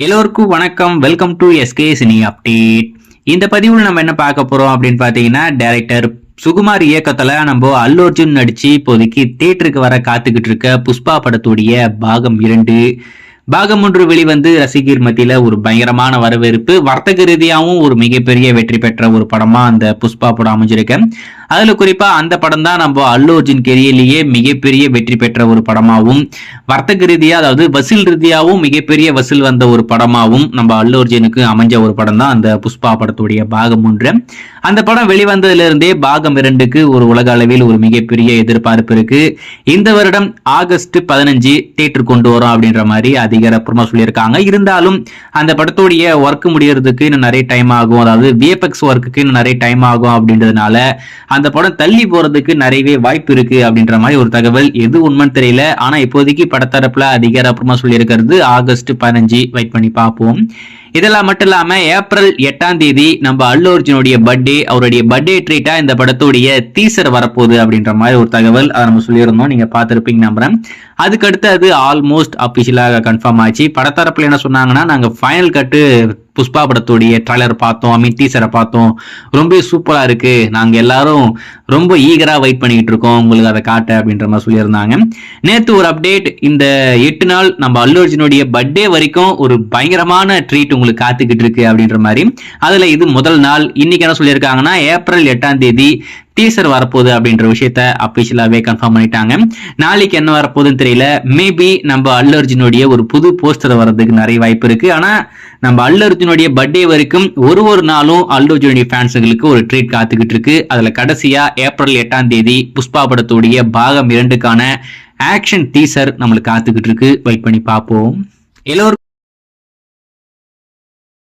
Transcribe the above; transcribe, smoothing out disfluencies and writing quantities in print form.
எல்லோருக்கும் வணக்கம். Welcome to SK cine update. இந்த பதிவுல நம்ம என்ன பார்க்க போறோம் அப்படின்னு பாத்தீங்கன்னா, டைரக்டர் சுகுமார் இயக்கத்துல நம்ம அல்லு அர்ஜுன் நடிச்சு இப்போதைக்கு தியேட்டருக்கு வர காத்துக்கிட்டு இருக்க புஷ்பா படத்துடைய பாகம் 2 பாகம் 1 வெளிவந்து ரசிகர் மத்தியில ஒரு பயங்கரமான வரவேற்பு, வர்த்தக ரீதியாகவும் ஒரு மிகப்பெரிய வெற்றி பெற்ற ஒரு படமா அந்த புஷ்பா படம் அமைஞ்சிருக்கு. அதுல குறிப்பா அந்த படம் தான் நம்ம அல்லு அர்ஜுன் கெரியர்லயே மிகப்பெரிய வெற்றி பெற்ற ஒரு படமாகவும், வர்த்தக ரீதியா அதாவது வசூல் ரீதியாகவும் மிகப்பெரிய வசூல் வந்த ஒரு படமாகவும் நம்ம அல்லு அர்ஜுனுக்கு அமைஞ்ச ஒரு படம் தான் அந்த புஷ்பா படத்துடைய பாகம் 1. அந்த படம் வெளிவந்ததுல இருந்தே பாகம் 2க்கு ஒரு உலக அளவில் ஒரு மிகப்பெரிய எதிர்பார்ப்பு இருக்கு. இந்த வருடம் ஆகஸ்ட் 15 தியேட்டர் கொண்டு வரும் அப்படின்ற மாதிரி அதிகாரப்பூர்வமா சொல்லியிருக்காங்க. இருந்தாலும் அந்த படத்துடைய ஒர்க் முடியறதுக்கு இன்னும் நிறைய டைம் ஆகும், அதாவது விஎஃப்எக்ஸ் ஒர்க்குக்கு இன்னும் நிறைய டைம் ஆகும் அப்படின்றதுனால அந்த படம் தள்ளி போறதுக்கு நிறையவே வாய்ப்பு இருக்கு அப்படின்ற மாதிரி ஒரு தகவல். எது உண்மைன்னு தெரியல, ஆனா இப்போதைக்கு படத்தரப்புல அதிகாரப்பூர்வமா சொல்லியிருக்கிறது ஆகஸ்ட் 15. வெயிட் பண்ணி பார்ப்போம். இதெல்லாம் மட்டும் இல்லாம ஏப்ரல் 8 நம்ம அல்லு அர்ஜுனுடைய பர்த்டே, அவருடைய பர்த்டே ட்ரீட்டா இந்த படத்துடைய டீசர் வரப்போகுது அப்படின்ற மாதிரி ஒரு தகவல். அதை நம்ம சொல்லியிருந்தோம், நீங்க பார்த்திருப்பீங்க நம்புறேன். அதுக்கடுத்து அது ஆல்மோஸ்ட் அபிஷியலாக கன்ஃபார்ம் ஆச்சு. படத்தரப்புல என்ன சொன்னாங்கன்னா, நாங்க ஃபைனல் கட்டு புஷ்பா படத்துடைய ட்ரைலர் பார்த்தோம், டீசரை பார்த்தோம், ரொம்ப சூப்பரா இருக்கு, நாங்க எல்லாரும் ரொம்ப ஈகரா வெயிட் பண்ணிட்டு இருக்கோம் உங்களுக்கு அதை காட்ட அப்படின்ற மாதிரி சொல்லியிருந்தாங்க. நேத்து ஒரு அப்டேட், இந்த 8 நாள் நம்ம அல்லு அர்ஜுனுடைய பர்த்டே வரைக்கும் ஒரு பயங்கரமான ட்ரீட் உங்களுக்கு காத்துக்கிட்டு இருக்கு அப்படின்ற மாதிரி. அதுல இது முதல் நாள். இன்னைக்கு என்ன சொல்லியிருக்காங்கன்னா, ஏப்ரல் 8 டீசர் வரப்போகுது அப்படின்ற விஷயத்த அபிஷியலாவே கன்ஃபார்ம் பண்ணிட்டாங்க. நாளைக்கு என்ன வரப்போகுதுன்னு தெரியல. மேபி நம்ம அல்லு அர்ஜுனுடைய ஒரு புது போஸ்டர் வர்றதுக்கு நிறைய வாய்ப்பு இருக்கு. ஆனா நம்ம அல்லு அர்ஜுனுடைய பர்த்டே வரைக்கும் ஒரு நாளும் அல்லு அர்ஜுனுடைய ஃபேன்ஸுகளுக்கு ஒரு ட்ரீட் காத்துக்கிட்டு இருக்கு. அதுல கடைசியா ஏப்ரல் 8 புஷ்பா படத்துடைய பாகம் 2க்கான ஆக்ஷன் டீசர் நம்மளுக்கு காத்துக்கிட்டு இருக்கு. வெயிட் பண்ணி பார்ப்போம். எல்லோருக்கும்